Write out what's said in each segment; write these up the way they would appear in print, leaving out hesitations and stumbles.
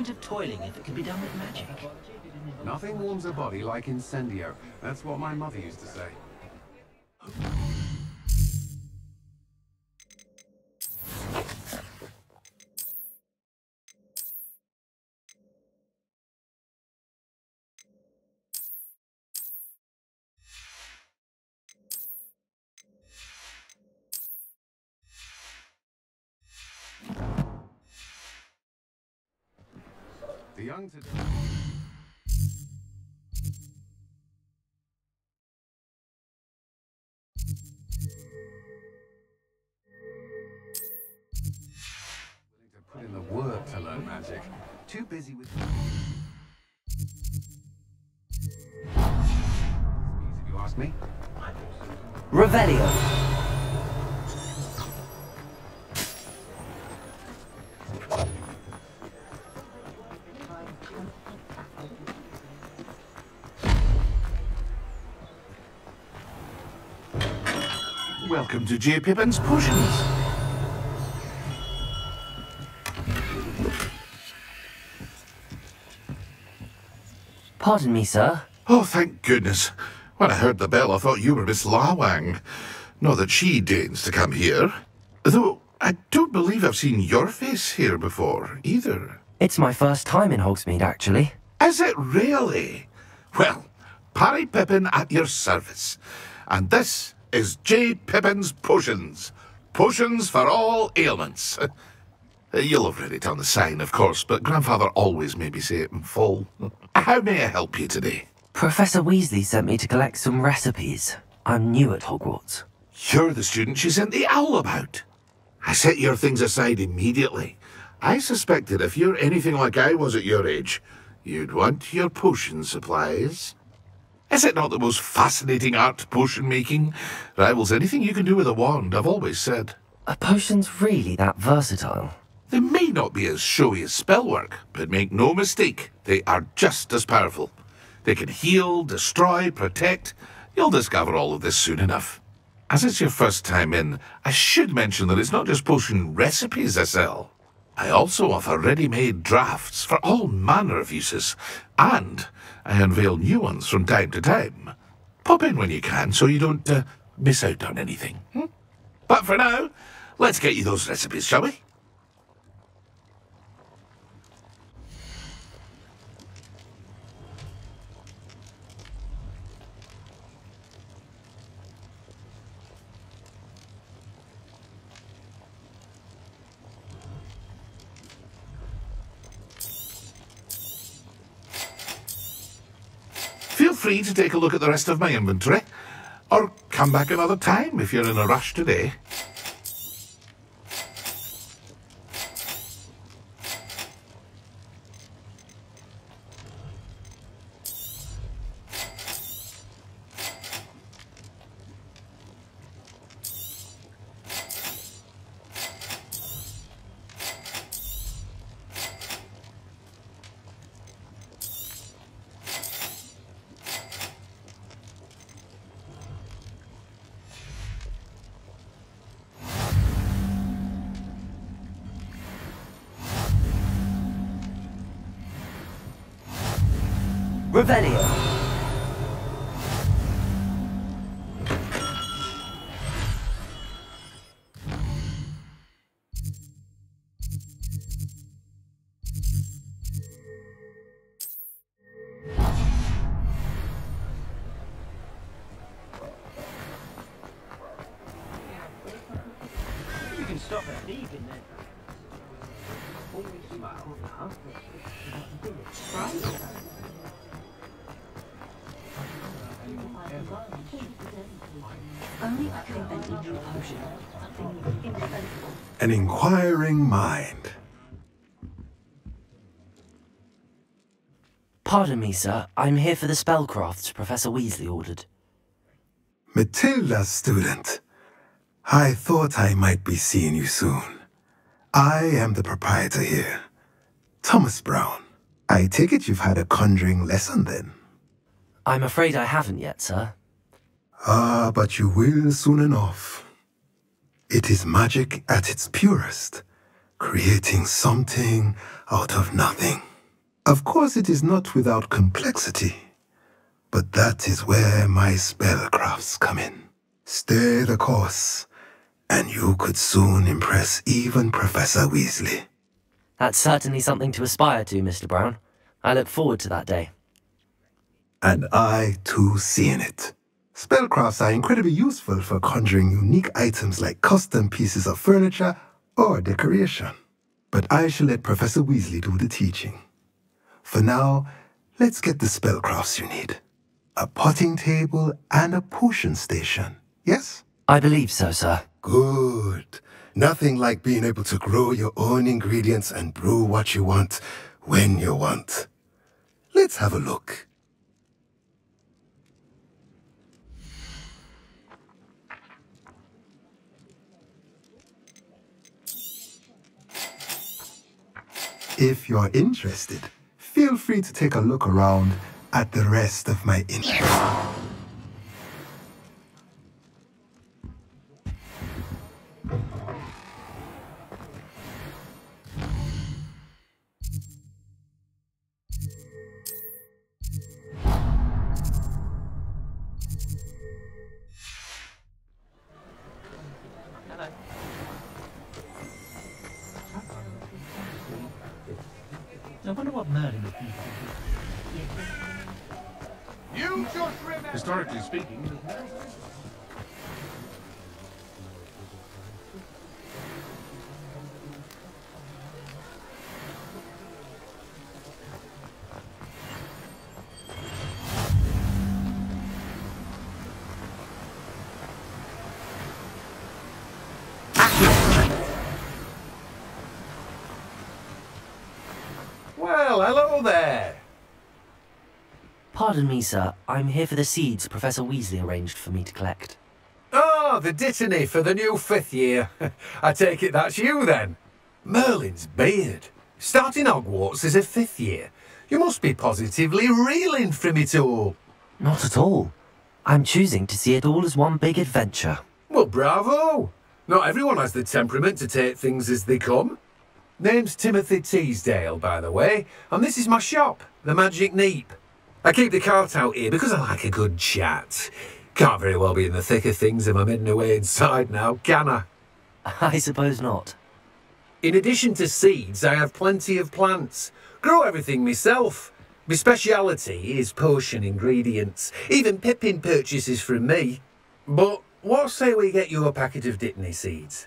point of toiling if it can be done with magic? Nothing warms a body like incendio. That's what my mother used to say. The young today. Willing to put in the work to learn magic. Too busy with if you ask me. Revelio. Welcome to J. Pippin's Potions. Pardon me, sir. Oh, thank goodness. When I heard the bell, I thought you were Miss Lawang. Not that she deigns to come here. Though, I don't believe I've seen your face here before, either. It's my first time in Hogsmeade, actually. Is it really? Well, Parry Pippin at your service. And this is J. Pippin's Potions. Potions for all ailments. You'll have read it on the sign, of course, but Grandfather always made me say it in full. How may I help you today? Professor Weasley sent me to collect some recipes. I'm new at Hogwarts. You're the student she sent the owl about. I set your things aside immediately. I suspected if you're anything like I was at your age, you'd want your potion supplies. Is it not the most fascinating art, potion making? Rivals anything you can do with a wand, I've always said. Are potions really that versatile? They may not be as showy as spellwork, but make no mistake, they are just as powerful. They can heal, destroy, protect. You'll discover all of this soon enough. As it's your first time in, I should mention that it's not just potion recipes I sell. I also offer ready-made drafts for all manner of uses, and I unveil new ones from time to time. Pop in when you can so you don't miss out on anything. But for now, let's get you those recipes, shall we? Feel free to take a look at the rest of my inventory, or come back another time if you're in a rush today. Revelio. You can stop a thief in there. Always smile, huh? Right? Only I can invent a new potion. Something indispensable. An inquiring mind. Pardon me, sir. I'm here for the spellcrafts Professor Weasley ordered. Matilda, student. I thought I might be seeing you soon. I am the proprietor here, Thomas Brown. I take it you've had a conjuring lesson then? I'm afraid I haven't yet, sir. Ah, but you will soon enough. It is magic at its purest, creating something out of nothing. Of course, it is not without complexity, but that is where my spellcrafts come in. Stay the course, and you could soon impress even Professor Weasley. That's certainly something to aspire to, Mr. Brown. I look forward to that day. And I, too, see in it. Spellcrafts are incredibly useful for conjuring unique items like custom pieces of furniture or decoration. But I shall let Professor Weasley do the teaching. For now, let's get the spellcrafts you need. A potting table and a potion station, yes? I believe so, sir. Good. Nothing like being able to grow your own ingredients and brew what you want, when you want. Let's have a look. If you're interested, feel free to take a look around at the rest of my I wonder what Merlin would think. You just remember. Historically speaking. Well, hello there. Pardon me, sir. I'm here for the seeds Professor Weasley arranged for me to collect. Oh, the dittany for the new 5th year. I take it that's you then. Merlin's beard. Starting Hogwarts as a 5th year. You must be positively reeling from it all. Not at all. I'm choosing to see it all as one big adventure. Well, bravo. Not everyone has the temperament to take things as they come. Name's Timothy Teasdale, by the way, and this is my shop, the Magic Neep. I keep the cart out here because I like a good chat. Can't very well be in the thick of things if I'm hidden away inside now, can I? I suppose not. In addition to seeds, I have plenty of plants. Grow everything myself. My speciality is potion ingredients. Even Pippin purchases from me. But what say we get you a packet of dittany seeds?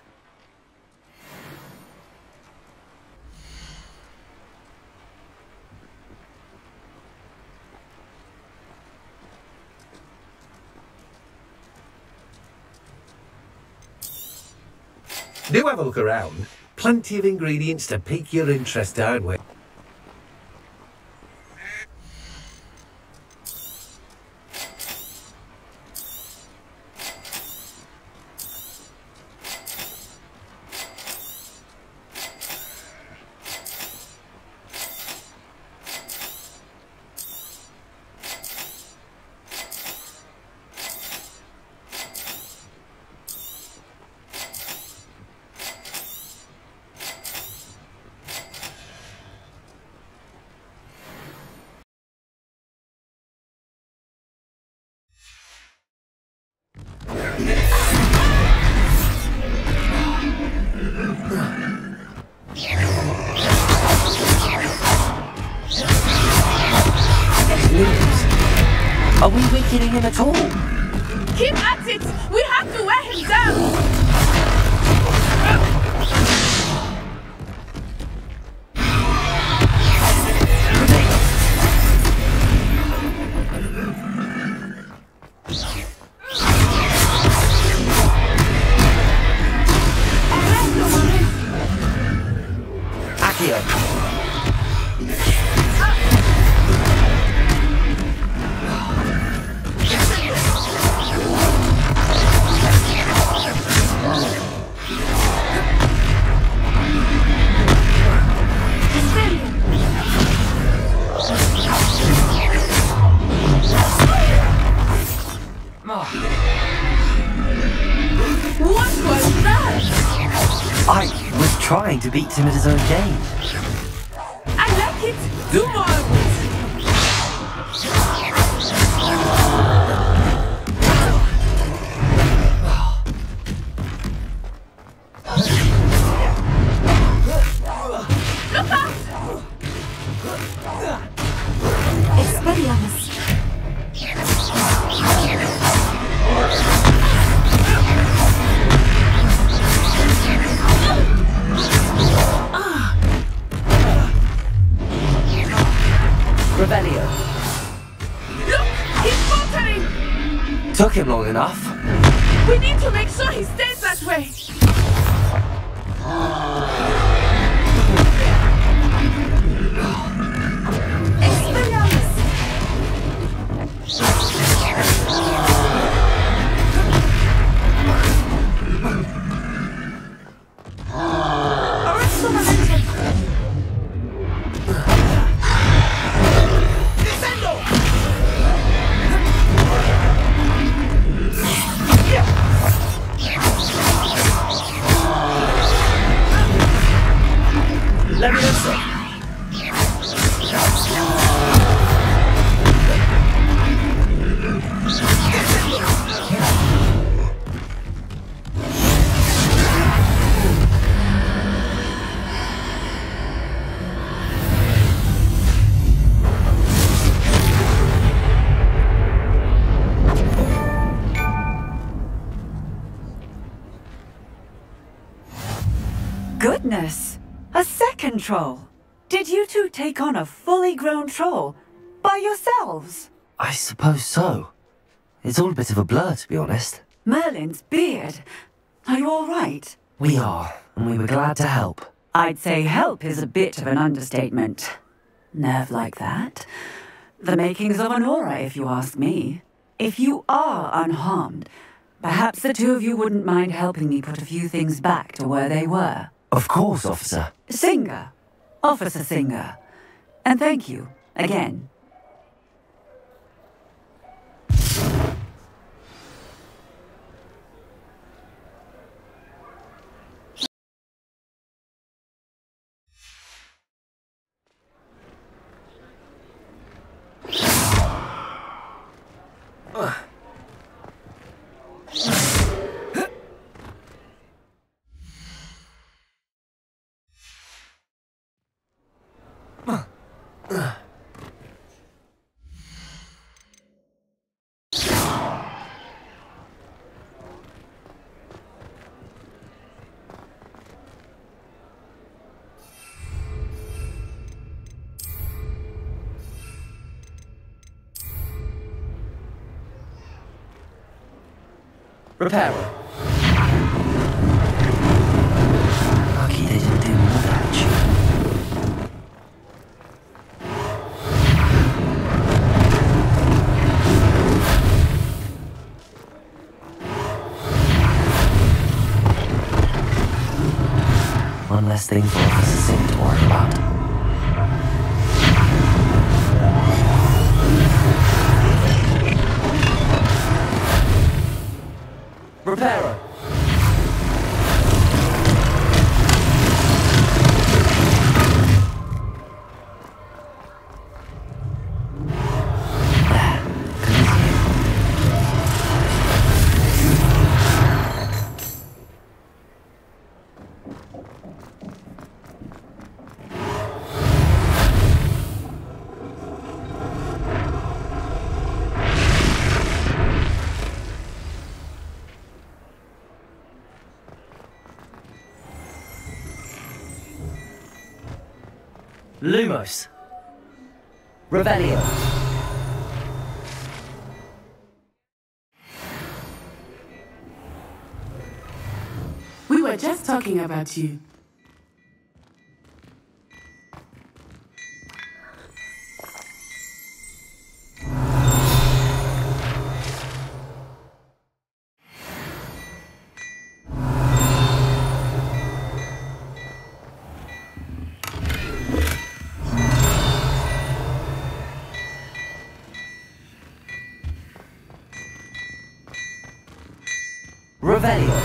Do have a look around. Plenty of ingredients to pique your interest, aren't we? Are we weakening him at all? Keep at it! We have to wear him down! I was trying to beat him at his own game. I like it! Do more! him long enough. We need to make sure he stays that way. Goodness! A second troll! Did you two take on a fully grown troll by yourselves? I suppose so. It's all a bit of a blur, to be honest. Merlin's beard. Are you all right? We are, and we were glad to help. I'd say help is a bit of an understatement. Nerve like that? The makings of an aura, if you ask me. If you are unharmed, perhaps the two of you wouldn't mind helping me put a few things back to where they were. Of course, officer. Singer. Officer Singer. And thank you, again. Repairer. Lucky they didn't do more damage. One less thing for Officer Sim to worry about. Repairer. Lumos. Revelio. We were just talking about you. Revelio.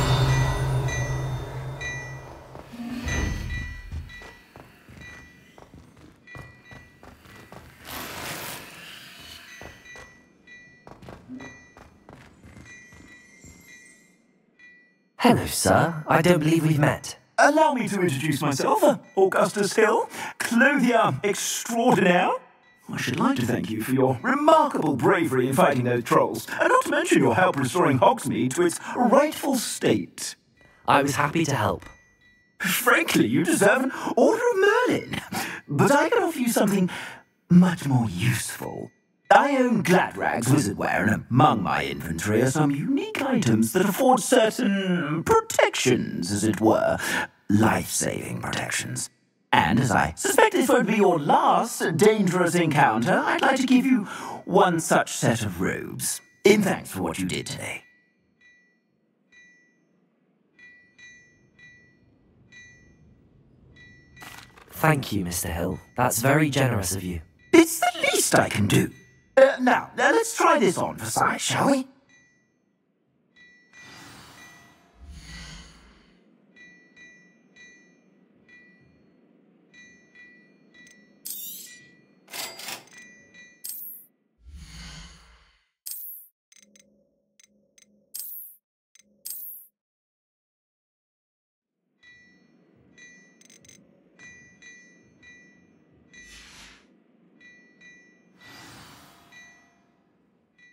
Hello, sir. I don't believe we've met. Allow me to introduce myself, Augustus Hill, clothier extraordinaire. I should like to thank you for your remarkable bravery in fighting those trolls, and not to mention your help restoring Hogsmeade to its rightful state. I was happy to help. Frankly, you deserve an Order of Merlin, but I can offer you something much more useful. I own Gladrag's wizardware, and among my inventory are some unique items that afford certain protections, as it were. Life-saving protections. And as I suspect this won't be your last dangerous encounter, I'd like to give you one such set of robes, in thanks for what you did today. Thank you, Mr. Hill. That's very generous of you. It's the least I can do. Now, let's try this on for size, shall we?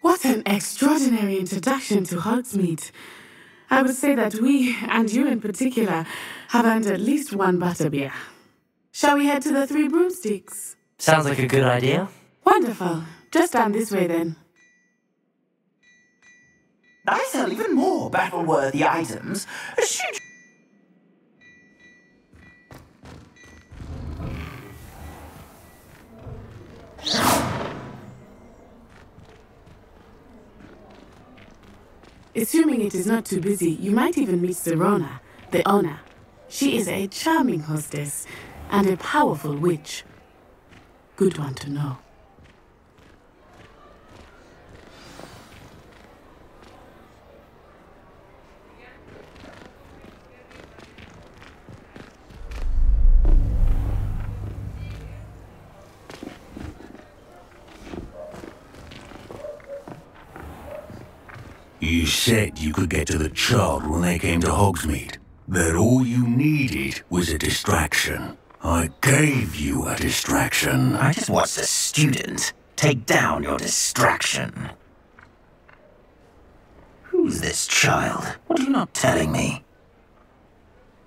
What an extraordinary introduction to Hogsmeade. I would say that we, and you in particular, have earned at least one butterbeer. Shall we head to the Three Broomsticks? Sounds like a good idea. Wonderful. Just down this way then. I sell even more battle-worthy items. Should Assuming it is not too busy, you might even meet Serona, the owner. She is a charming hostess and a powerful witch. Good one to know. You said you could get to the child when they came to Hogsmeade. That all you needed was a distraction. I gave you a distraction. I just watched a student take down your distraction. Who's this child? What are you not telling me?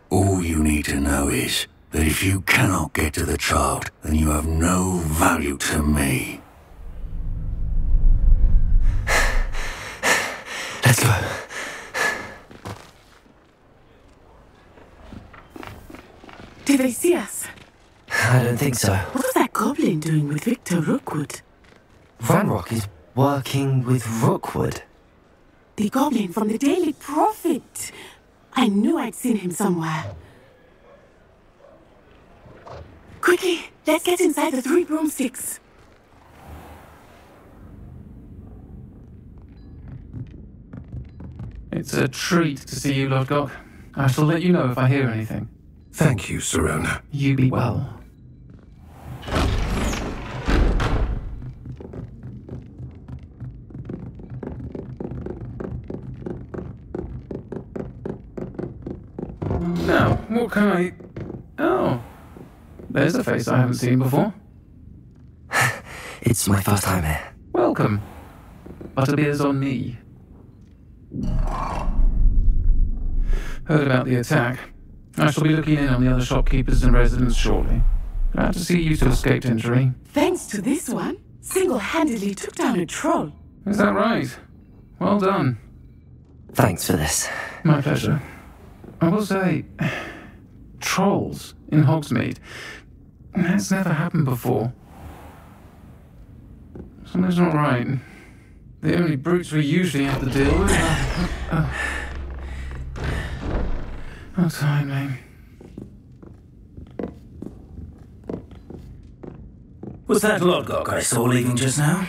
All you need to know is that if you cannot get to the child, then you have no value to me. Let's go. Did they see us? I don't think so. What was that goblin doing with Victor Rookwood? Ranrock is working with Rookwood. The goblin from the Daily Prophet. I knew I'd seen him somewhere. Quickly, let's get inside the Three Broomsticks. It's a treat to see you, Lodgok. I shall let you know if I hear anything. Thank you, Serona. You be well. Now, what can I... Oh, there's a face I haven't seen before. It's my first time here. Welcome. Butterbeer's on me. Heard about the attack. I shall be looking in on the other shopkeepers and residents shortly. Glad to see you two escaped injury. Thanks to this one, single-handedly took down a troll. Is that right? Well done. Thanks for this. My pleasure. I will say, trolls in Hogsmeade. That's never happened before. Something's not right. The only brutes we usually have to deal with are... How timely. Was that Lodgok I saw leaving just now?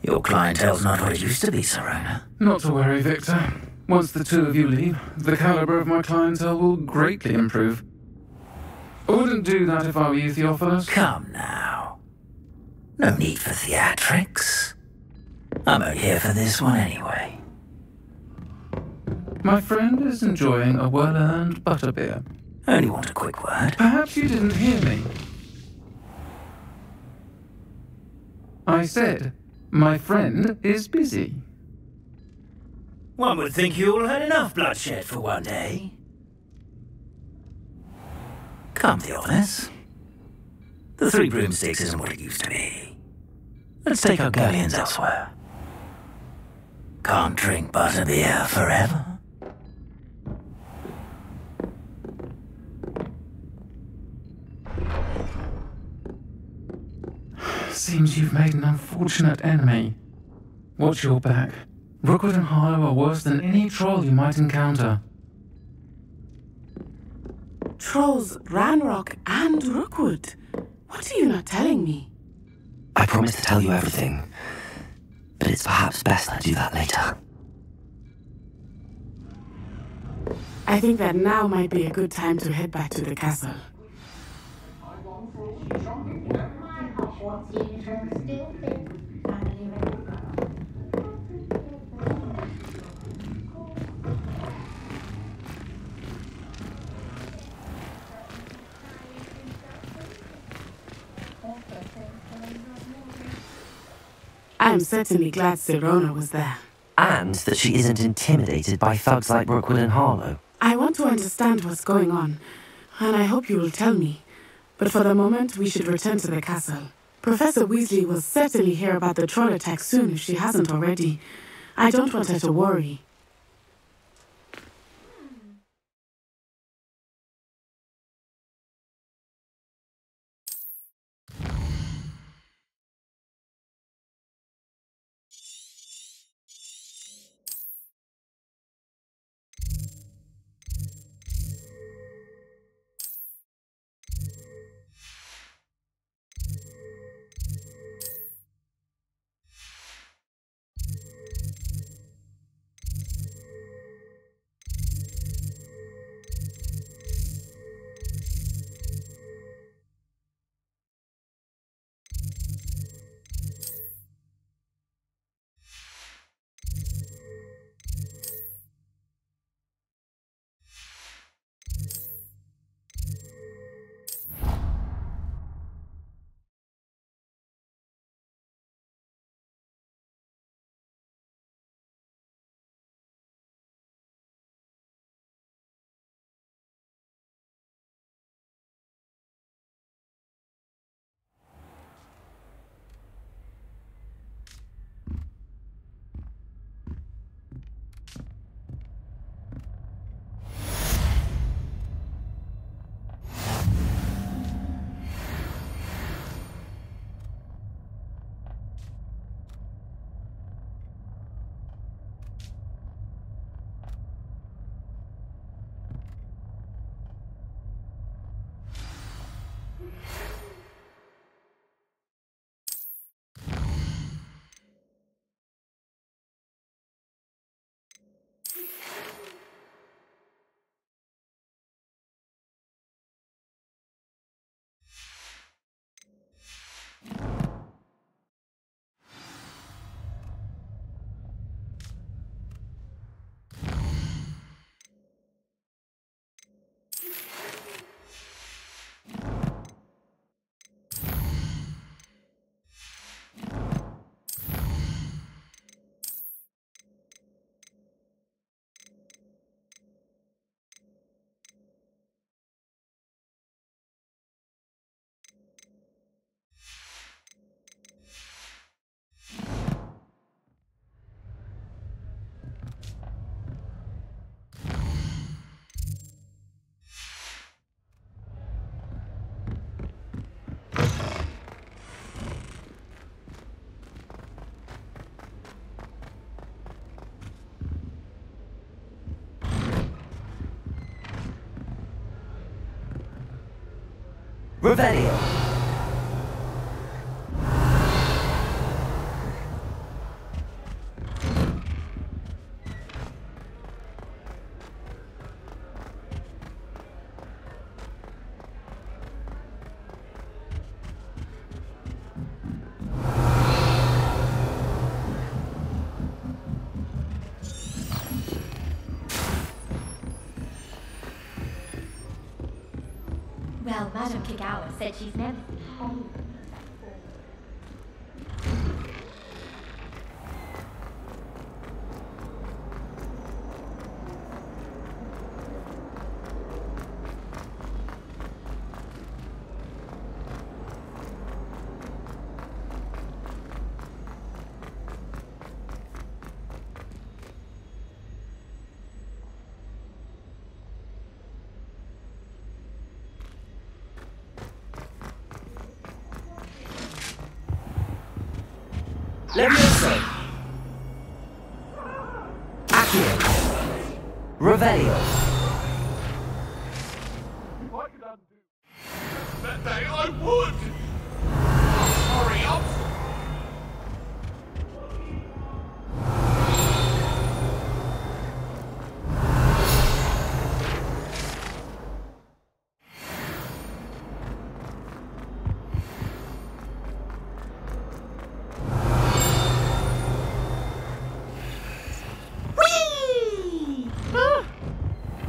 Your clientele's not what it used to be, Serona. Not to worry, Victor. Once the two of you leave, the caliber of my clientele will greatly improve. I wouldn't do that if I were you, Theophilus. Come now. No need for theatrics. I'm only here for this one anyway. My friend is enjoying a well-earned butterbeer. Only want a quick word. Perhaps you didn't hear me. I said, my friend is busy. One would think you all had enough bloodshed for one day. Come, Theophilus. The Three Broomsticks isn't what it used to be. Let's take our galleons elsewhere. Can't drink butterbeer forever. Seems you've made an unfortunate enemy. Watch your back. Rookwood and Harlow are worse than any troll you might encounter. Trolls, Ranrock, and Rookwood. What are you not telling me? I promise to tell you everything, but it's perhaps best I do that later. I think that now might be a good time to head back to the castle. I'm certainly glad Sirona was there. And that she isn't intimidated by thugs like Rookwood and Harlow. I want to understand what's going on, and I hope you will tell me. But for the moment, we should return to the castle. Professor Weasley will certainly hear about the troll attack soon if she hasn't already. I don't want her to worry. Revelio! Well, Madame Kagawa said she's never seen Hogwarts. Levioso. Accio. Revelio. That day I would! Hurry up!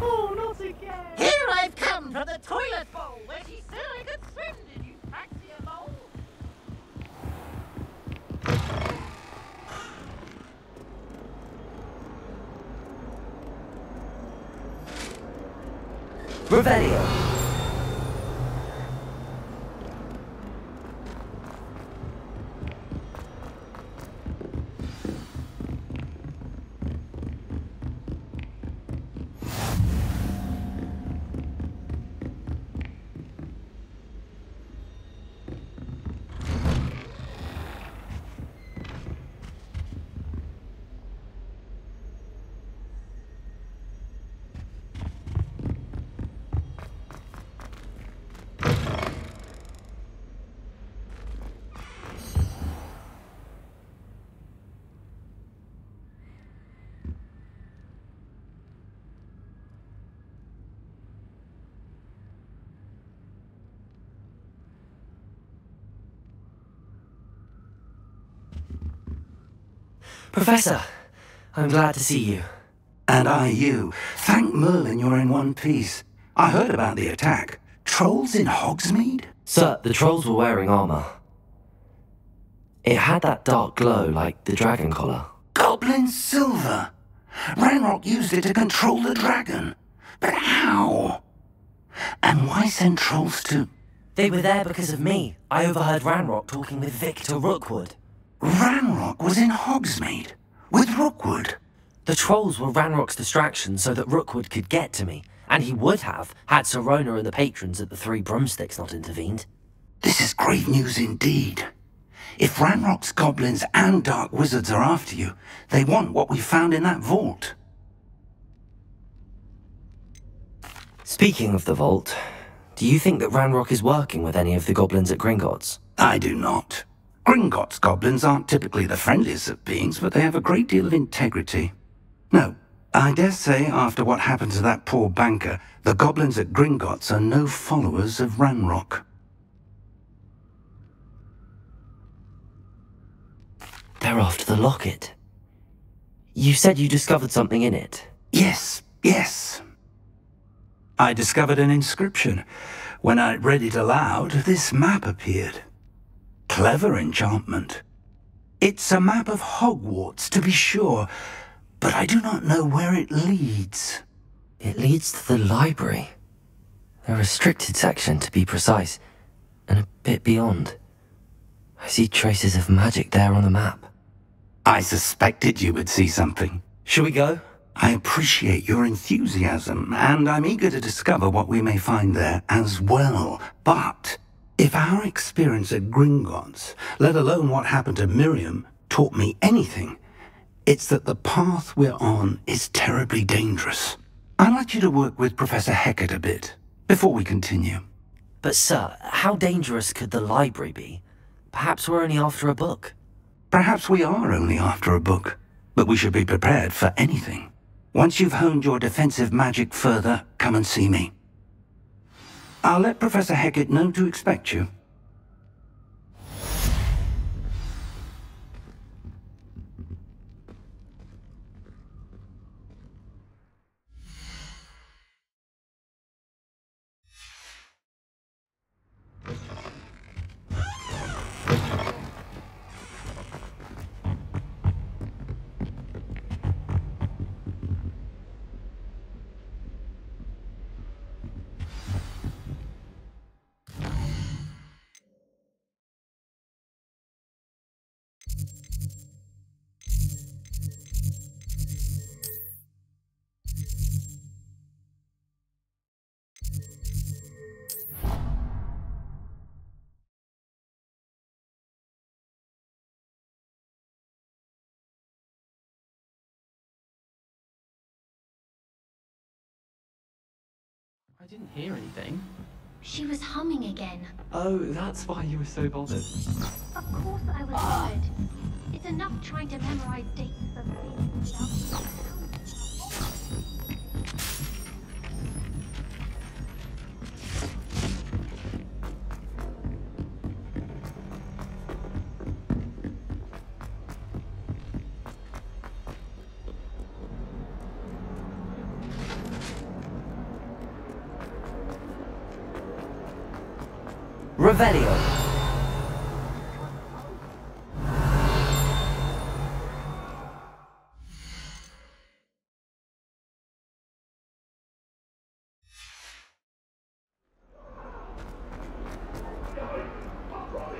Oh, not again. Here I've come from the toilet bowl where she said I could swim. Did you fancy a bowl? Revelio. Professor, I'm glad to see you. And I you. Thank Merlin you're in one piece. I heard about the attack. Trolls in Hogsmeade? Sir, the trolls were wearing armor. It had that dark glow like the dragon collar. Goblin silver! Ranrock used it to control the dragon. But how? And why send trolls to... They were there because of me. I overheard Ranrock talking with Victor Rookwood. Ranrock was in Hogsmeade? With Rookwood? The trolls were Ranrock's distraction so that Rookwood could get to me. And he would have, had Sirona and the patrons at the Three Broomsticks not intervened. This is grave news indeed. If Ranrock's goblins and dark wizards are after you, they want what we found in that vault. Speaking of the vault, do you think that Ranrock is working with any of the goblins at Gringotts? I do not. Gringotts goblins aren't typically the friendliest of beings, but they have a great deal of integrity. No, I dare say after what happened to that poor banker, the goblins at Gringotts are no followers of Ranrock. They're after the locket. You said you discovered something in it. Yes. I discovered an inscription. When I read it aloud, this map appeared. Clever enchantment. It's a map of Hogwarts, to be sure, but I do not know where it leads. It leads to the library. A restricted section, to be precise, and a bit beyond. I see traces of magic there on the map. I suspected you would see something. Shall we go? I appreciate your enthusiasm, and I'm eager to discover what we may find there as well. But if our experience at Gringotts, let alone what happened to Miriam, taught me anything, it's that the path we're on is terribly dangerous. I'd like you to work with Professor Hecat a bit, before we continue. But sir, how dangerous could the library be? Perhaps we're only after a book. Perhaps we are only after a book, but we should be prepared for anything. Once you've honed your defensive magic further, come and see me. I'll let Professor Hecat know to expect you. I didn't hear anything. She was humming again. Oh, that's why you were so bothered. Of course I was bothered. It's enough trying to memorize dates of things without... Revelio.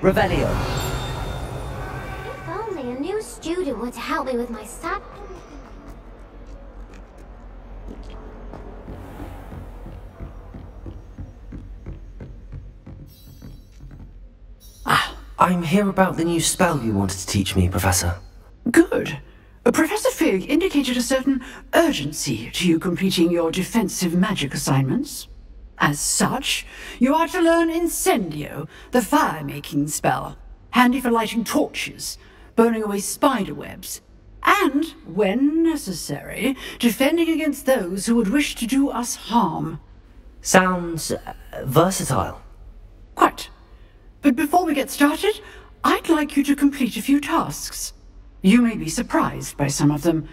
Revelio. If only a new student were to help me with my sat... I'm here about the new spell you wanted to teach me, Professor. Good. Professor Fig indicated a certain urgency to you completing your defensive magic assignments. As such, you are to learn Incendio, the fire-making spell, handy for lighting torches, burning away spider webs, and, when necessary, defending against those who would wish to do us harm. Sounds versatile. Quite. But before we get started, I'd like you to complete a few tasks. You may be surprised by some of them.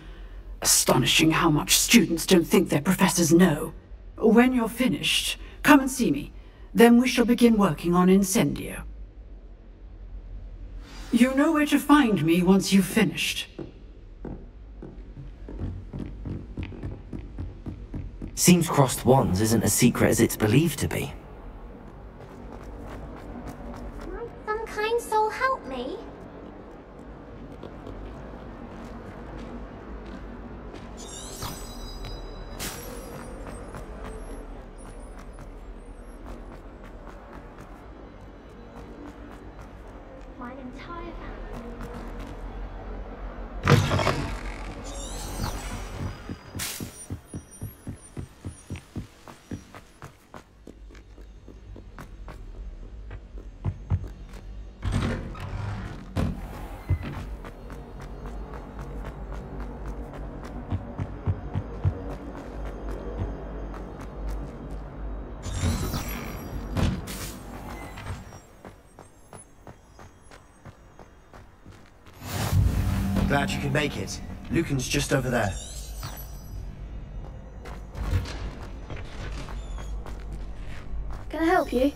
Astonishing how much students don't think their professors know. When you're finished, come and see me. Then we shall begin working on Incendio. You know where to find me once you've finished. Seems crossed wands isn't as secret as it's believed to be. Might some kind soul help me? My entire family. Glad you could make it. Lucan's just over there. Can I help you?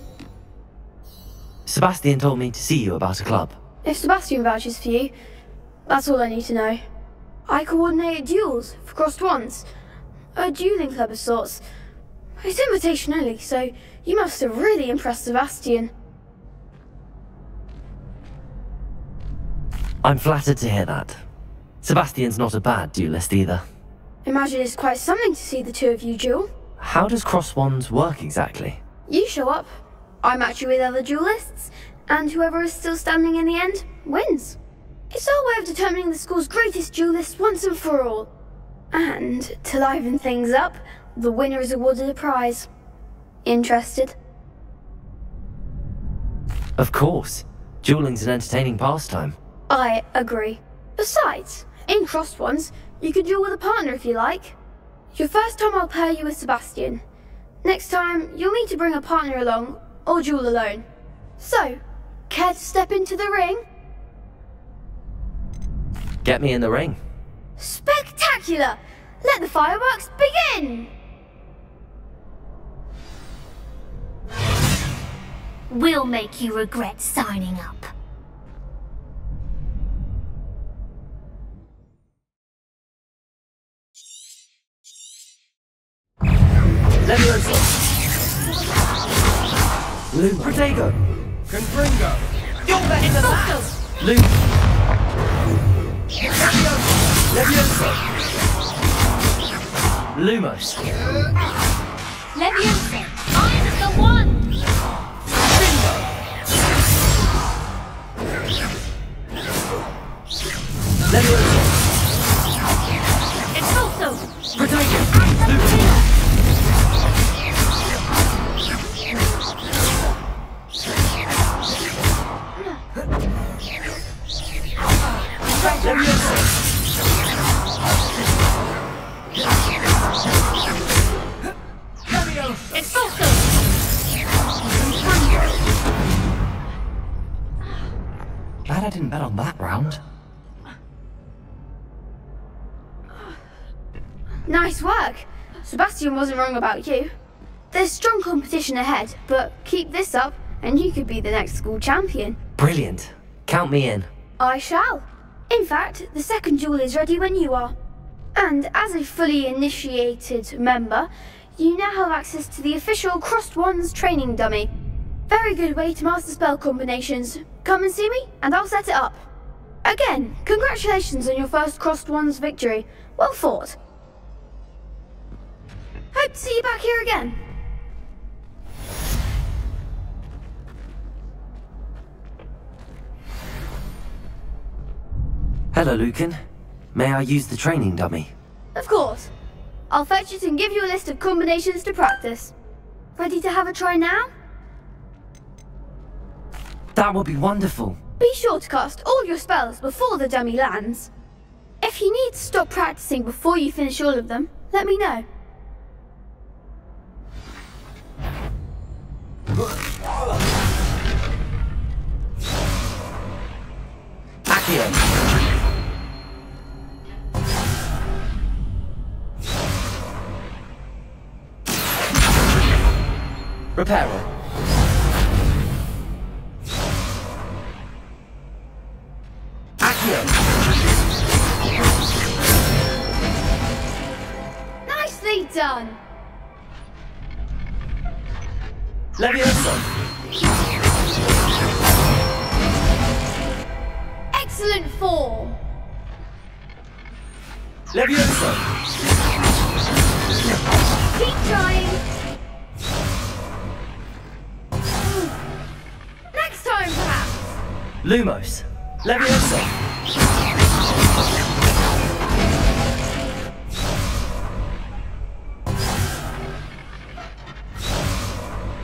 Sebastian told me to see you about a club. If Sebastian vouches for you, that's all I need to know. I coordinate duels for crossed wands. A dueling club of sorts. It's invitation only, so you must have really impressed Sebastian. I'm flattered to hear that. Sebastian's not a bad duelist either. Imagine it's quite something to see the two of you duel. How does cross wands work exactly? You show up, I match you with other duelists, and whoever is still standing in the end wins. It's our way of determining the school's greatest duelist once and for all. And, to liven things up, the winner is awarded a prize. Interested? Of course. Dueling's an entertaining pastime. I agree. Besides, in crossed ones, you can duel with a partner if you like. Your first time I'll pair you with Sebastian. Next time, you'll need to bring a partner along, or duel alone. So, care to step into the ring? Get me in the ring. Spectacular! Let the fireworks begin! We'll make you regret signing up. Levioso. Luma. Protego. Confringo. You're better than that! Luma. Levioso. Lumos. Leviosa, I'm the one! Bingo. Levioso. It's also Protego. Luma. I didn't bet on that round. Nice work. Sebastian wasn't wrong about you. There's strong competition ahead, but keep this up and you could be the next school champion. Brilliant. Count me in. I shall. In fact, the second duel is ready when you are. And as a fully initiated member, you now have access to the official Crossed Wands training dummy. Very good way to master spell combinations. Come and see me, and I'll set it up. Again, congratulations on your first Crossed Wands victory. Well fought. Hope to see you back here again. Hello, Lucan. May I use the training dummy? Of course. I'll fetch it and give you a list of combinations to practice. Ready to have a try now? That would be wonderful. Be sure to cast all your spells before the dummy lands. If you need to stop practicing before you finish all of them, let me know. Accio. Reparo. Accio. Nicely done. Levioso. Excellent form. Levioso. Keep trying. Next time, perhaps. Lumos. Levioso.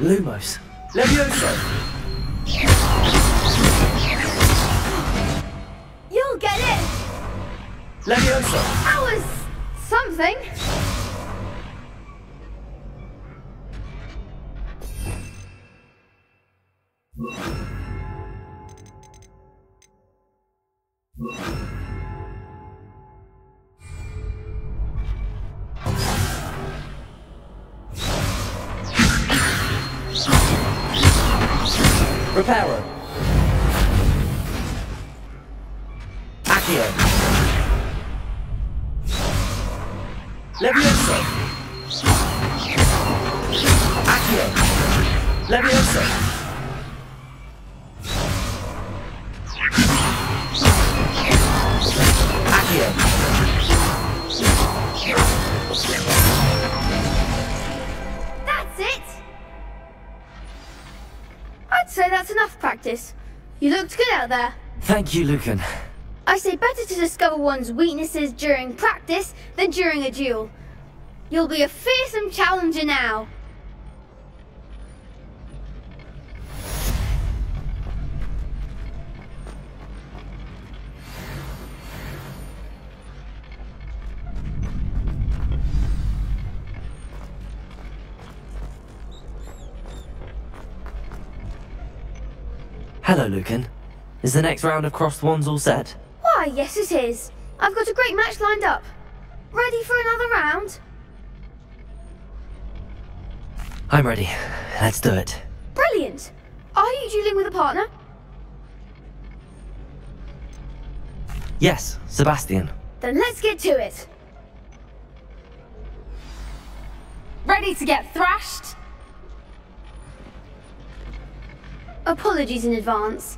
Lumos. Levioso. You'll get it. Levioso. That was something. Reparo. Accio. Levioso. Accio. Levioso. Accio. That's it. I'd say that's enough practice. You looked good out there. Thank you, Lucan. I say better to discover one's weaknesses during practice than during a duel. You'll be a fearsome challenger now. Hello, Lucan. Is the next round of Crossed Wands all set? Why, yes it is. I've got a great match lined up. Ready for another round? I'm ready. Let's do it. Brilliant. Are you dueling with a partner? Yes, Sebastian. Then let's get to it. Ready to get thrashed? Apologies in advance.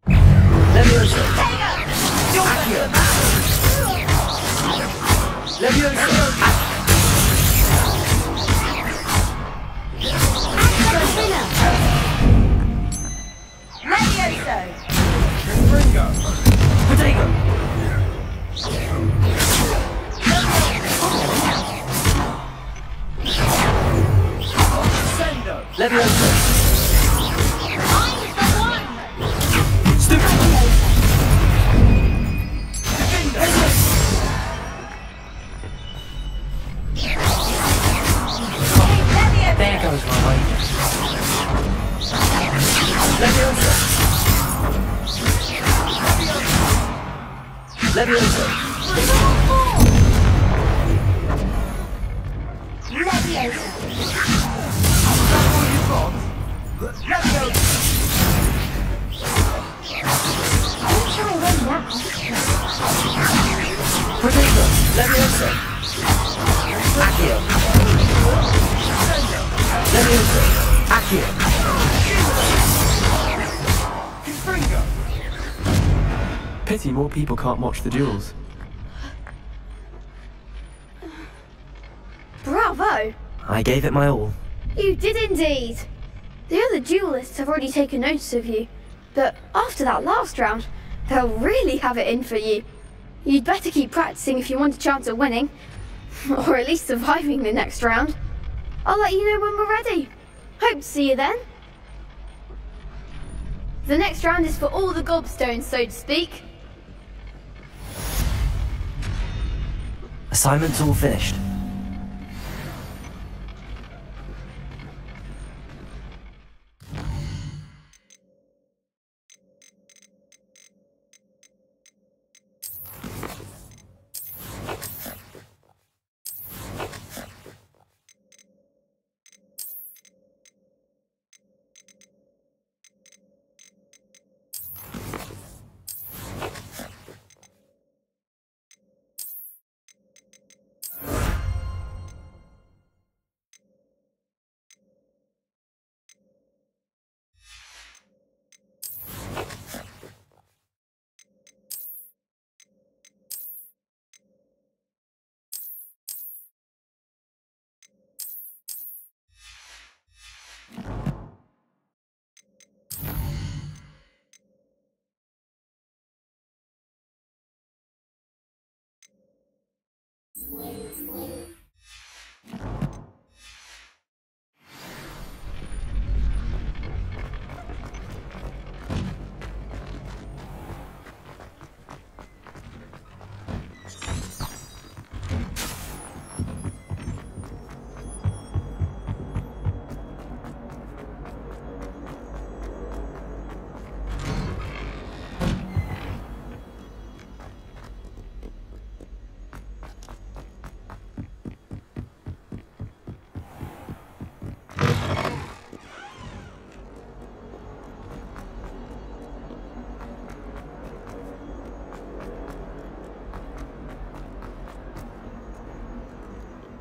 Levioso. Accio. Levioso. Levioso. Potato. Levioso. I'm the one. Stupid. Leviosa! Protector! Leviosa! Accio! Leviosa! Accio! Pity more people can't watch the duels. Bravo! I gave it my all. You did indeed. The other duelists have already taken notice of you, but after that last round, they'll really have it in for you. You'd better keep practicing if you want a chance at winning, or at least surviving the next round. I'll let you know when we're ready. Hope to see you then. The next round is for all the gobstones, so to speak. Assignment's all finished.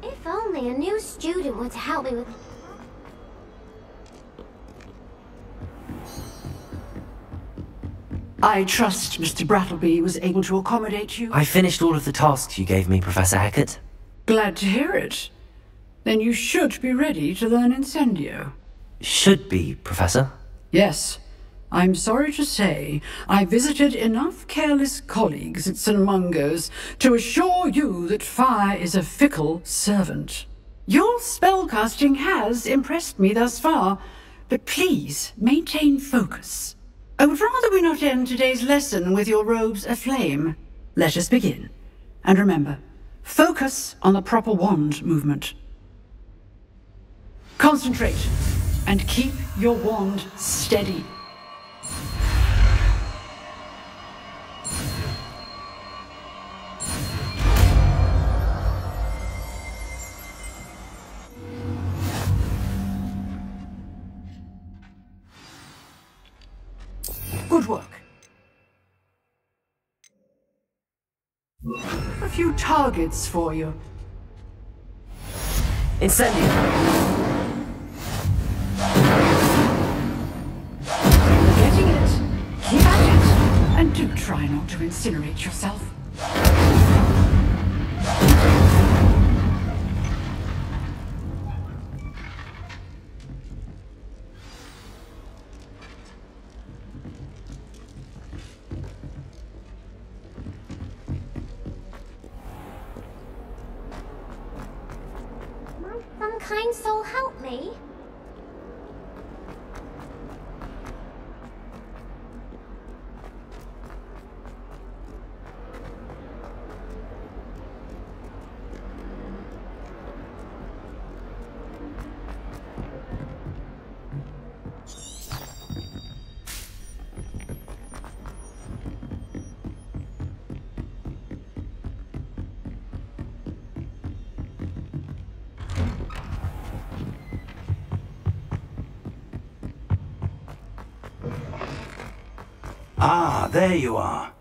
If only a new student were to help me with... I trust Mr. Brattleby was able to accommodate you. I finished all of the tasks you gave me, Professor Hackett. Glad to hear it. Then you should be ready to learn Incendio. Should be, Professor. Yes. I'm sorry to say, I visited enough careless colleagues at St. Mungo's to assure you that fire is a fickle servant. Your spellcasting has impressed me thus far, but please maintain focus. I would rather we not end today's lesson with your robes aflame. Let us begin. And remember, focus on the proper wand movement. Concentrate, and keep your wand steady. Good work. A few targets for you. Incendio! You're getting it. Keep at it. And do try not to incinerate yourself. Some kind soul help me? there you are.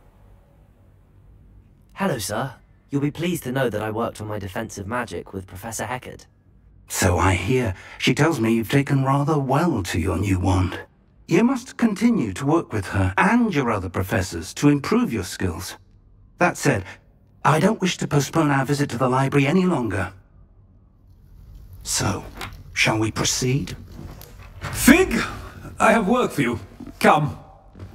Hello, sir. You'll be pleased to know that I worked on my defensive magic with Professor Heckard. So I hear. She tells me you've taken rather well to your new wand. You must continue to work with her and your other professors to improve your skills. That said, I don't wish to postpone our visit to the library any longer. So, shall we proceed? Fig! I have work for you. Come.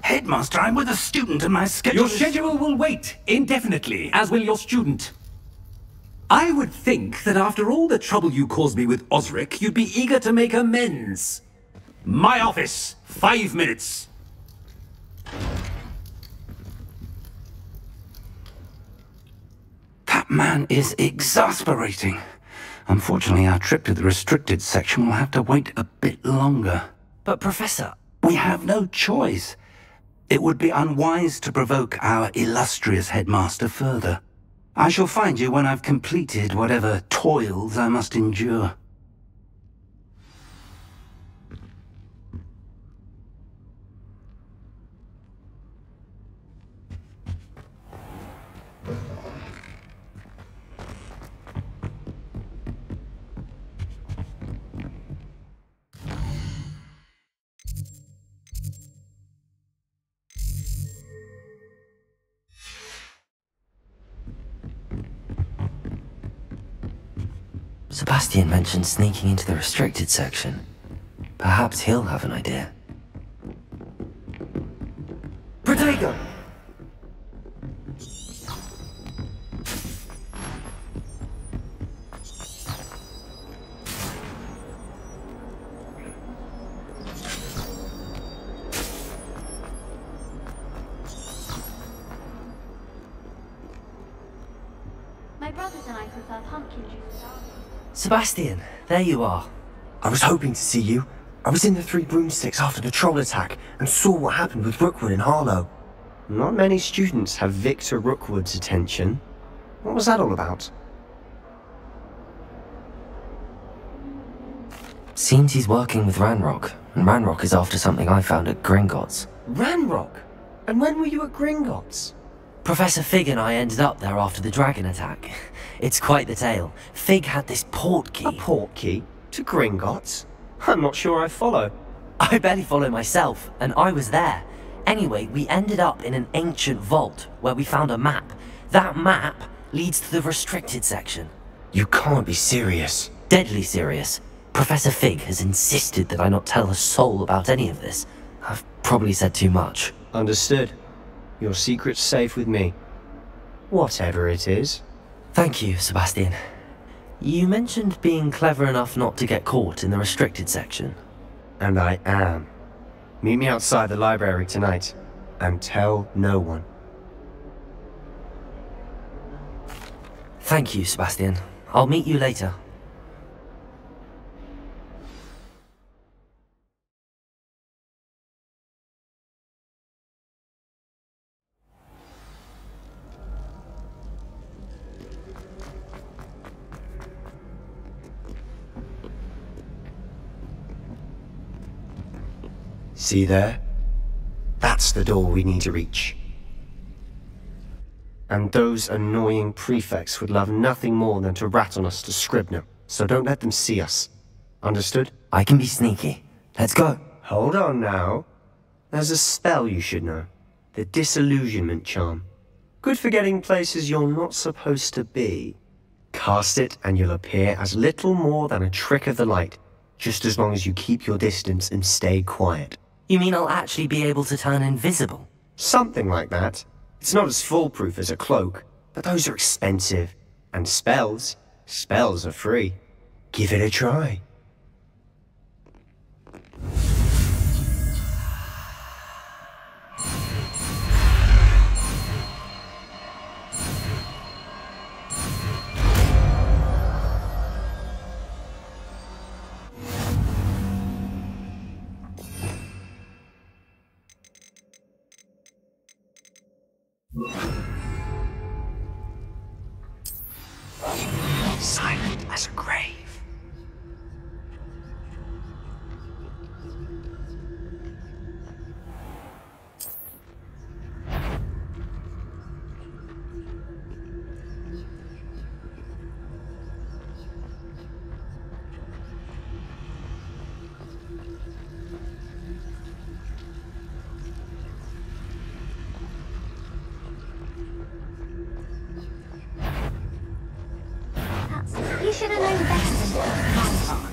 Headmaster, I'm with a student and my schedule Your schedule will wait indefinitely, as will your student. I would think that after all the trouble you caused me with Osric, you'd be eager to make amends. My office, 5 minutes. That man is exasperating. Unfortunately, our trip to the restricted section will have to wait a bit longer. But, Professor... We have no choice. It would be unwise to provoke our illustrious headmaster further. I shall find you when I've completed whatever toils I must endure. Sebastian mentioned sneaking into the restricted section. Perhaps he'll have an idea. Protego! My brothers and I prefer pumpkin juice. Sebastian, there you are. I was hoping to see you. I was in the Three Broomsticks after the troll attack and saw what happened with Rookwood and Harlow. Not many students have Victor Rookwood's attention. What was that all about? Seems he's working with Ranrock, and Ranrock is after something I found at Gringotts. Ranrock? And when were you at Gringotts? Professor Fig and I ended up there after the dragon attack. It's quite the tale. Fig had this port key. A port key? To Gringotts? I'm not sure I follow. I barely follow myself, and I was there. Anyway, we ended up in an ancient vault where we found a map. That map leads to the restricted section. You can't be serious. Deadly serious. Professor Fig has insisted that I not tell a soul about any of this. I've probably said too much. Understood. Your secret's safe with me. Whatever it is. Thank you, Sebastian. You mentioned being clever enough not to get caught in the restricted section. And I am. Meet me outside the library tonight, and tell no one. Thank you, Sebastian. I'll meet you later. See there? That's the door we need to reach. And those annoying prefects would love nothing more than to rat on us to Scribner, so don't let them see us. Understood? I can be sneaky. Let's go. Hold on now. There's a spell you should know. The Disillusionment Charm. Good for getting places you're not supposed to be. Cast it and you'll appear as little more than a trick of the light, just as long as you keep your distance and stay quiet. You mean I'll actually be able to turn invisible? Something like that. It's not as foolproof as a cloak, but those are expensive. And spells are free. Give it a try. Silent as a grave. should have known better than to cross my path.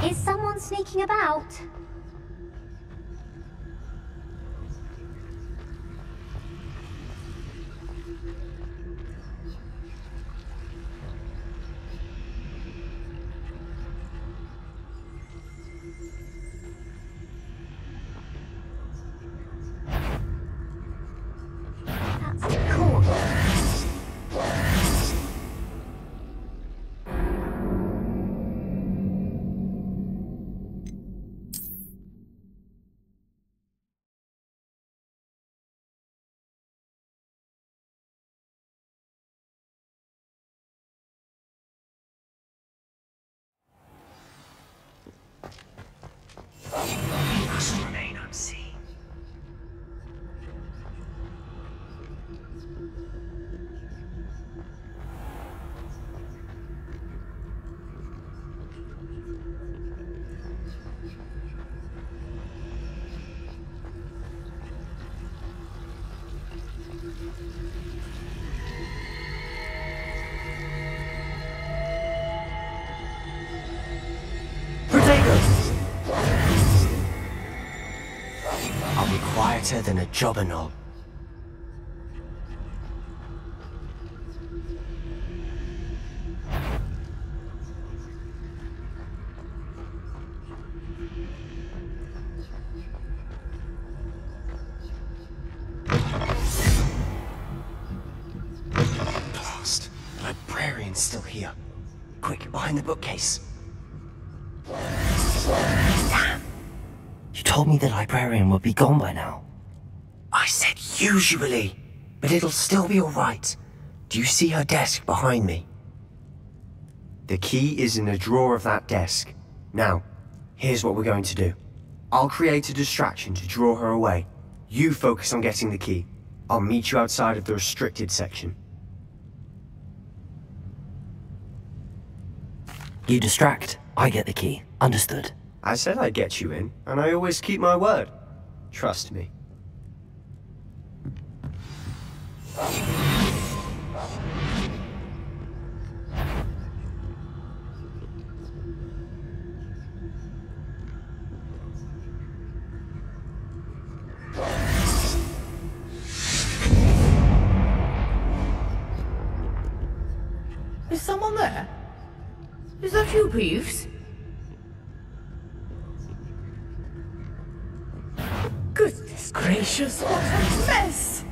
Is someone sneaking about? That's cool. Must remain unseen. I'll be quieter than a jobberknoll. Blast. The librarian's still here. Quick, behind the bookcase. Damn. You told me the librarian would be gone by now. I said usually, but it'll still be all right. Do you see her desk behind me? The key is in a drawer of that desk. Now, here's what we're going to do. I'll create a distraction to draw her away. You focus on getting the key. I'll meet you outside of the restricted section. You distract, I get the key. Understood. I said I'd get you in, and I always keep my word. Trust me. Is someone there? Is that you, Peeves? Goodness gracious, what a mess!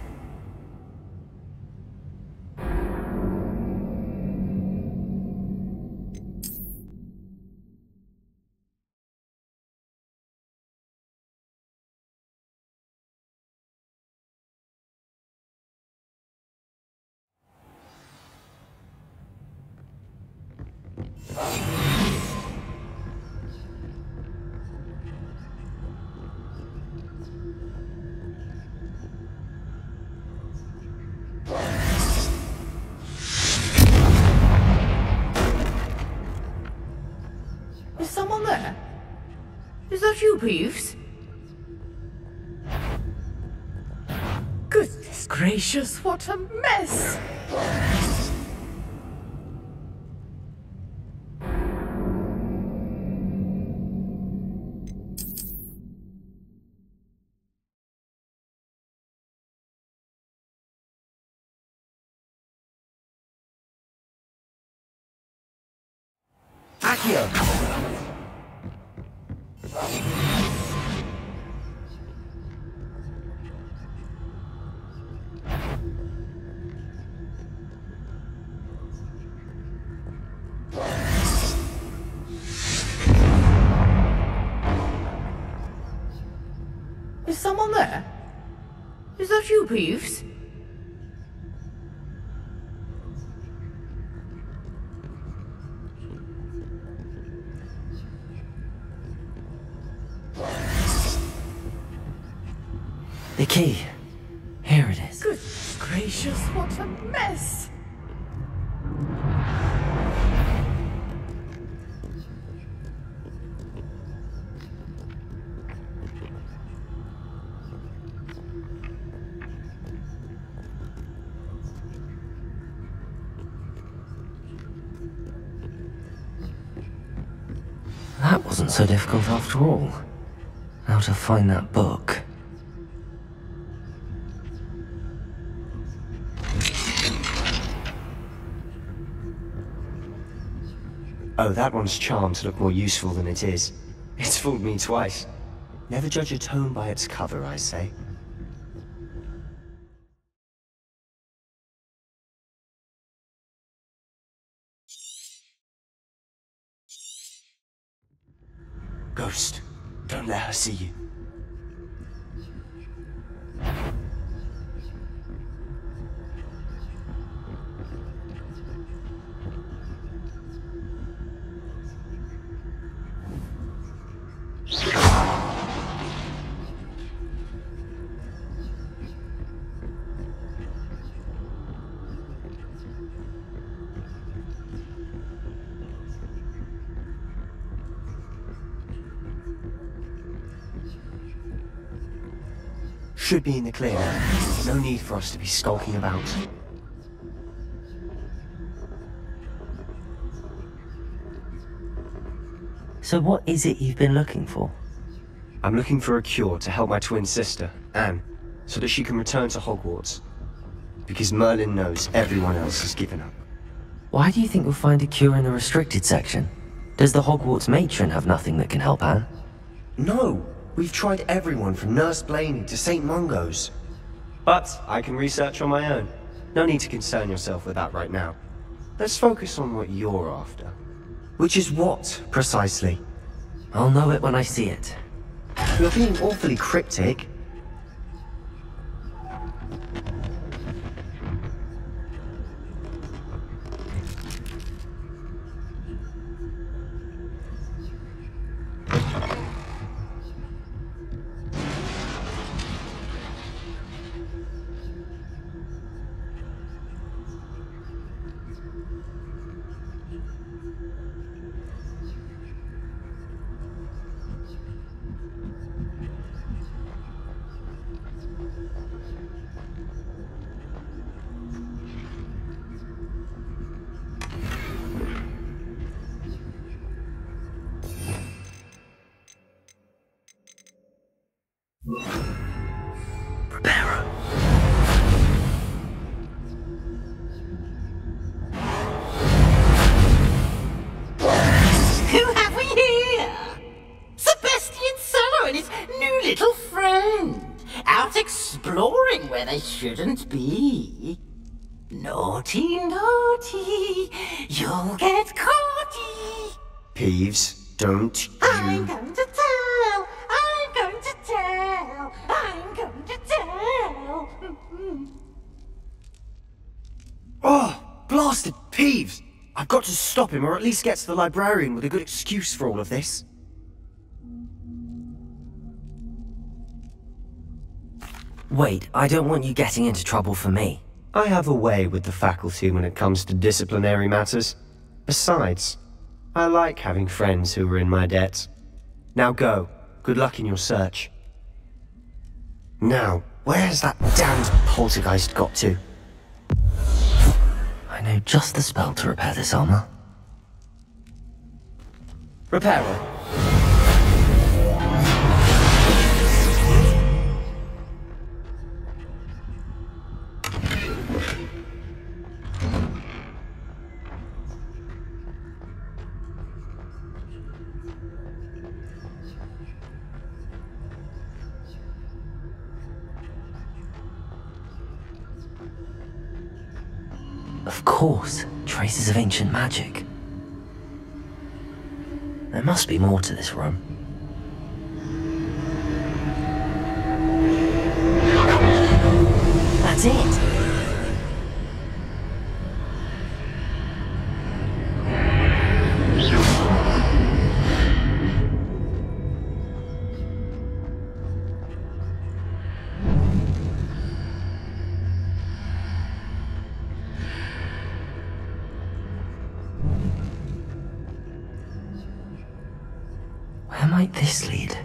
Is someone there? Is that you, Peeves? Goodness gracious, what a mess! Accio! Is someone there? Is that you, Peeves? The key. Here it is. Good gracious, what a mess! That wasn't so difficult after all. How to find that book. Oh, that one's charmed to look more useful than it is. It's fooled me twice. Never judge a tome by its cover, I say. Ghost, don't let her see you. Should be in the clear. No need for us to be skulking about. So what is it you've been looking for? I'm looking for a cure to help my twin sister, Anne, so that she can return to Hogwarts. Because Merlin knows everyone else has given up. Why do you think we'll find a cure in the restricted section? Does the Hogwarts matron have nothing that can help Anne? No! We've tried everyone from Nurse Blaney to St. Mungo's. But I can research on my own. No need to concern yourself with that right now. Let's focus on what you're after. Which is what, precisely? I'll know it when I see it. You're being awfully cryptic. Who have we here? Sebastian Cello and his new little friend, out exploring where they shouldn't be. Naughty, naughty, you'll get caughty. Peeves, don't I'm going to tell, I'm going to tell, I'm going to tell. Oh, blasted Peeves! I've got to stop him, or at least get to the librarian with a good excuse for all of this. Wait, I don't want you getting into trouble for me. I have a way with the faculty when it comes to disciplinary matters. Besides, I like having friends who are in my debt. Now go. Good luck in your search. Now, where's that damned poltergeist got to? I know just the spell to repair this armor. Repairer. Of course, traces of ancient magic. There must be more to this room. That's it. Where might this lead?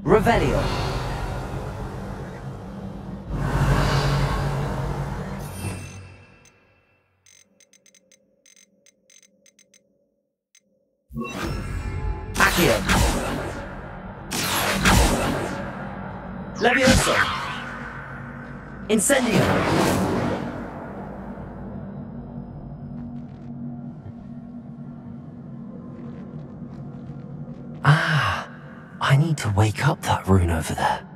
Revelio. Accio. Levioso. Incendio. I need to wake up that rune over there.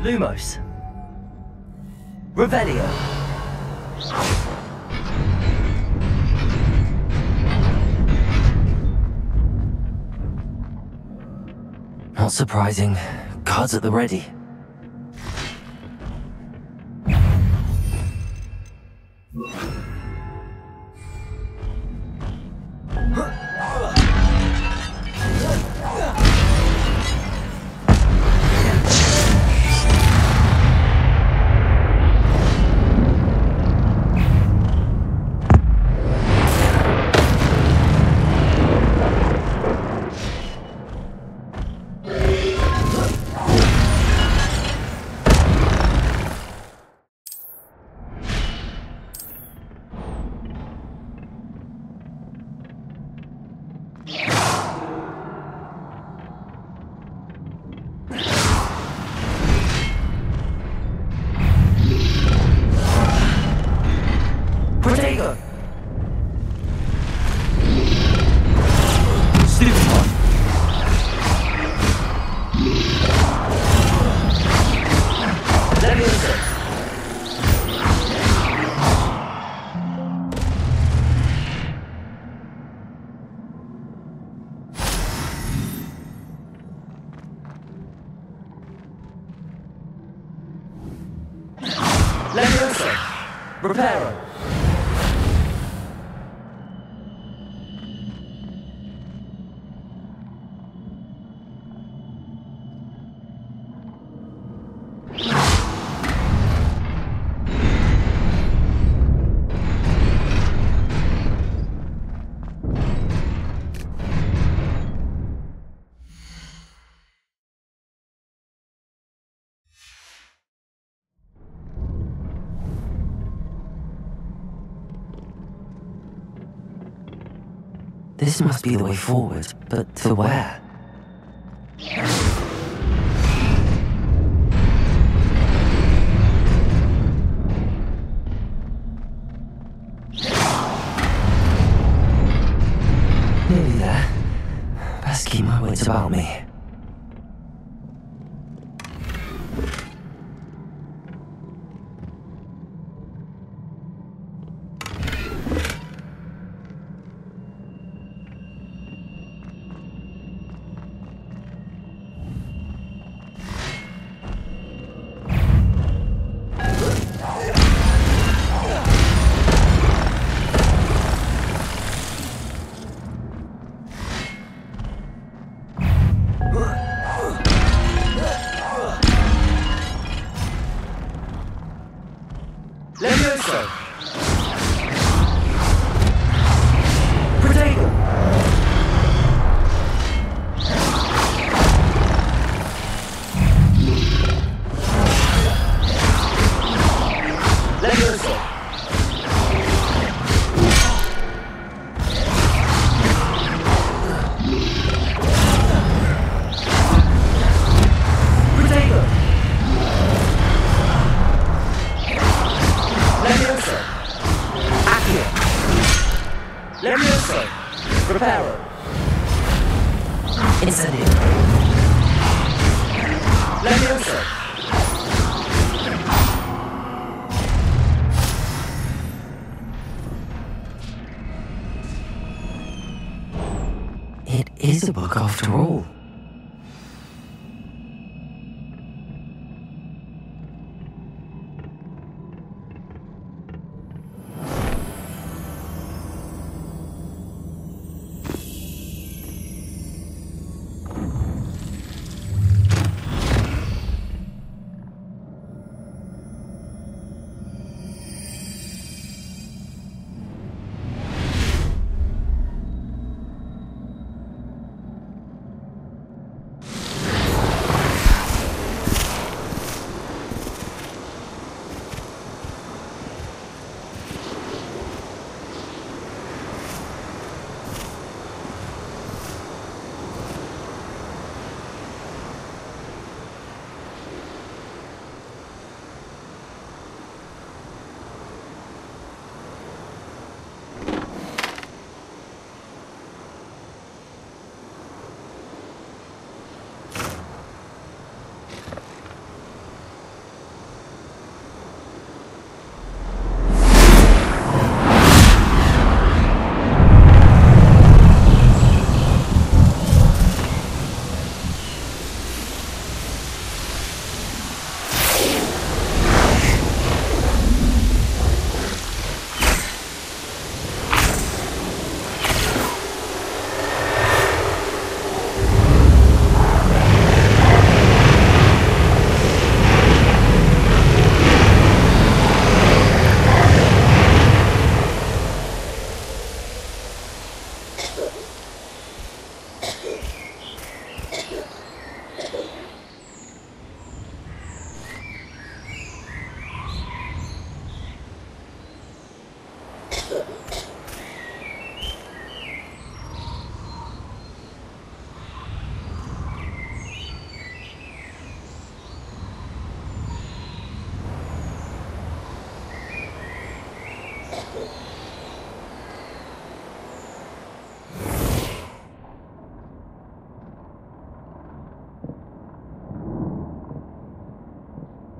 Lumos. Revelio. Not surprising. Cards at the ready. Reparo. This must be the way forward, but to where? Nearly there. Best keep my wits about me. Leviosa! It is a book after all.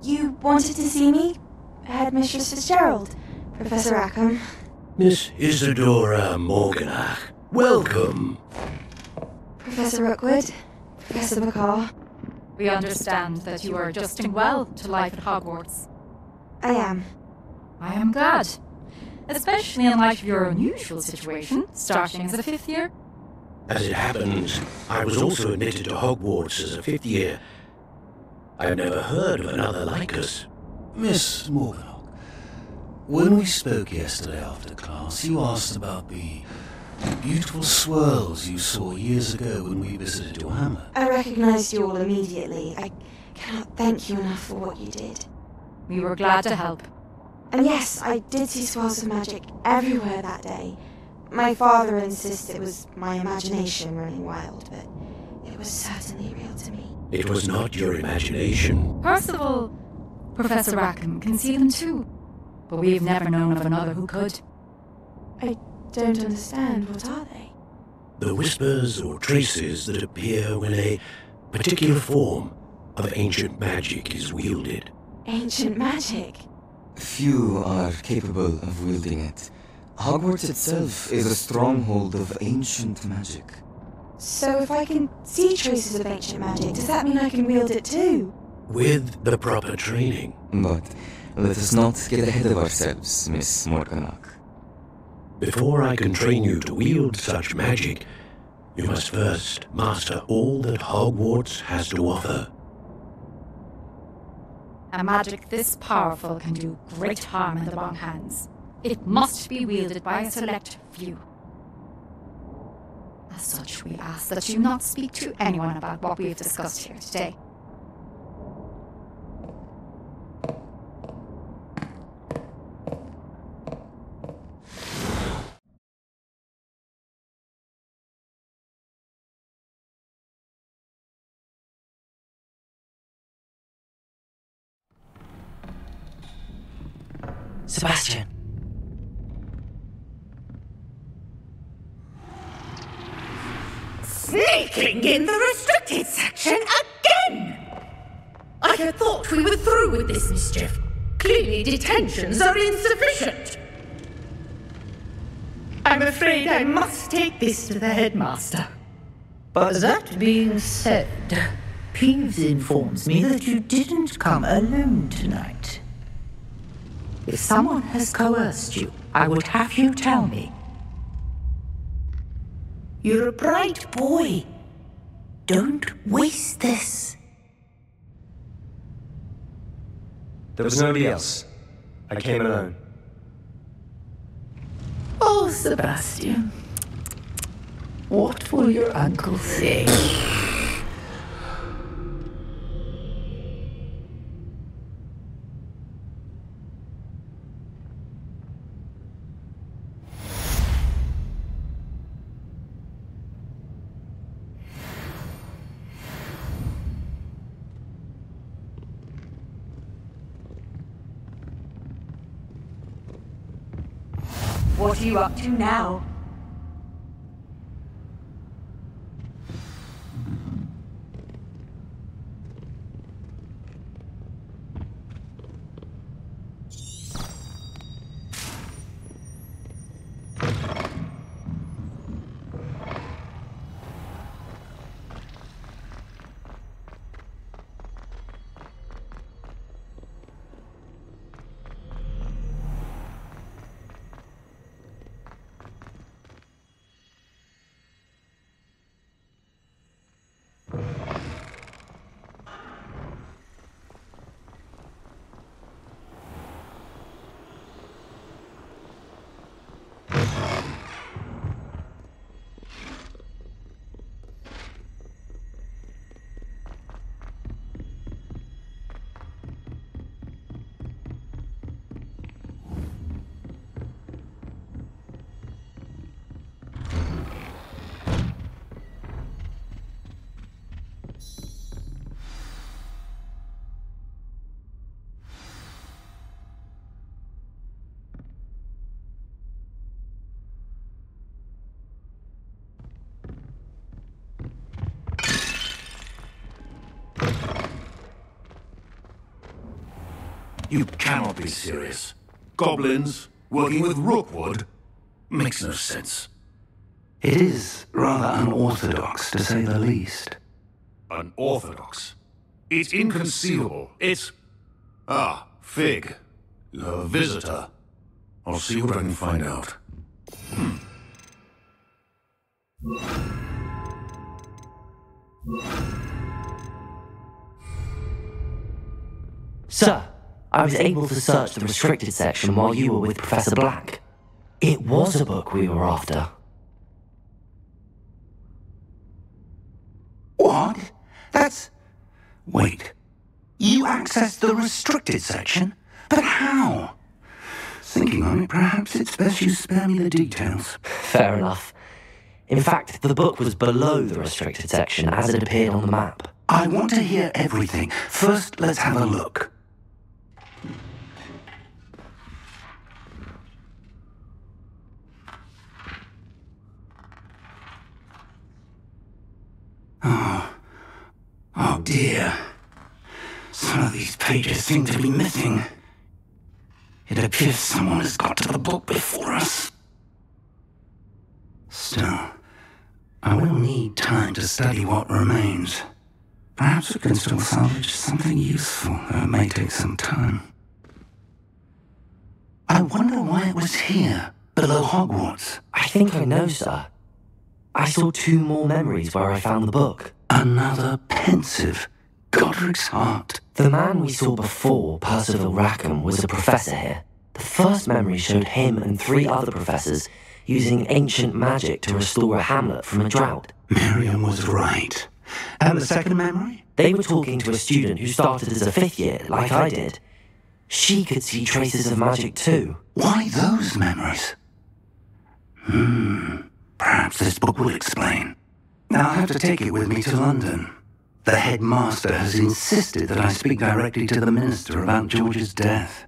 You wanted to see me? Headmistress Fitzgerald, Professor Rackham. Miss Isadora Morganach, welcome. Professor Rookwood, Professor McCaw. We understand that you are adjusting well to life at Hogwarts. I am. I am glad. Especially in light of your unusual situation, starting as a fifth year. As it happens, I was also admitted to Hogwarts as a fifth year. I have never heard of another like us. Miss Morganach, when we spoke yesterday after class, you asked about the beautiful swirls you saw years ago when we visited your hammer. I recognized you all immediately. I cannot thank you enough for what you did. We were glad to help. And yes, I did see swirls of magic everywhere that day. My father insists it was my imagination running wild, but it was certainly real to me. It was not your imagination. Percival, Professor Rackham can see them too, but we've never known of another who could. I don't understand. What are they? The whispers or traces that appear when a particular form of ancient magic is wielded. Ancient magic? Few are capable of wielding it. Hogwarts itself is a stronghold of ancient magic. So if I can see traces of ancient magic, does that mean I can wield it too? With the proper training. But let us not get ahead of ourselves, Miss Morganach. Before I can train you to wield such magic, you must first master all that Hogwarts has to offer. A magic this powerful can do great harm in the wrong hands. It must be wielded by a select few. As such, we ask that you not speak to anyone about what we have discussed here today. Sebastian. Sneaking in the restricted section again! had thought we were through with this mischief. Clearly detentions are insufficient. I'm afraid I must take this to the headmaster. But that being said, Peeves informs me that you didn't come alone tonight. If someone has coerced you, I would have you tell me. You're a bright boy. Don't waste this. There was nobody else. I came alone. Oh, Sebastian. What will your uncle say? What are you up to now? You cannot be serious. Goblins working with Rookwood makes no sense. It is rather unorthodox, to say the least. Unorthodox? It's inconceivable. It's... Ah, Fig. A visitor. I'll see what I can find out. Sir, I was able to search the restricted section while you were with Professor Black. It was a book we were after. What? That's... Wait. You accessed the restricted section? But how? Thinking on it, perhaps it's best you spare me the details. Fair enough. In fact, the book was below the restricted section as it appeared on the map. I want to hear everything. First, let's have a look. Oh dear. Some of these pages seem to be missing. It appears someone has got to the book before us. Still, I will need time to study what remains. Perhaps we can still salvage something useful, though it may take some time. I wonder why it was here, below Hogwarts. I think I know, sir. I saw 2 more memories where I found the book. Another pensive Godric's heart. The man we saw before, Percival Rackham, was a professor here. The first memory showed him and 3 other professors using ancient magic to restore a hamlet from a drought. Miriam was right. And the second memory? They were talking to a student who started as a 5th year, like I did. She could see traces of magic too. Why those memories? Perhaps this book will explain. Now I'll have to take it with me to London. The headmaster has insisted that I speak directly to the minister about George's death.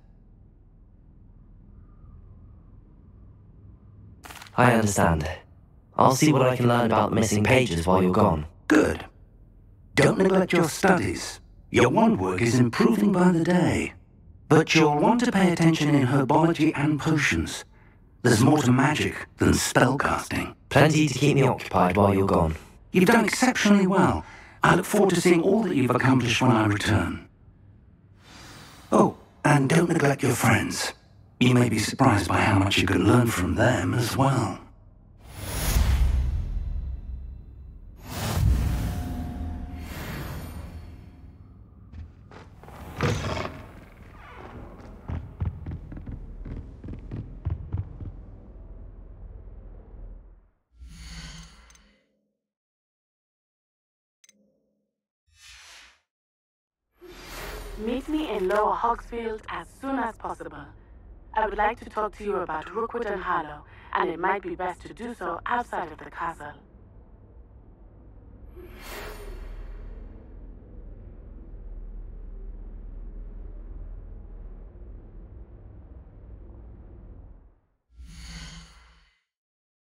I understand. I'll see what I can learn about the missing pages while you're gone. Good. Don't neglect your studies. Your wand work is improving by the day, but you'll want to pay attention in herbology and potions. There's more to magic than spellcasting. Plenty to keep me occupied while you're gone. You've done exceptionally well. I look forward to seeing all that you've accomplished when I return. Oh, and don't neglect your friends. You may be surprised by how much you can learn from them as well. Meet me in Lower Hogsfield as soon as possible. I would like to talk to you about Rookwood and Harlow, and it might be best to do so outside of the castle.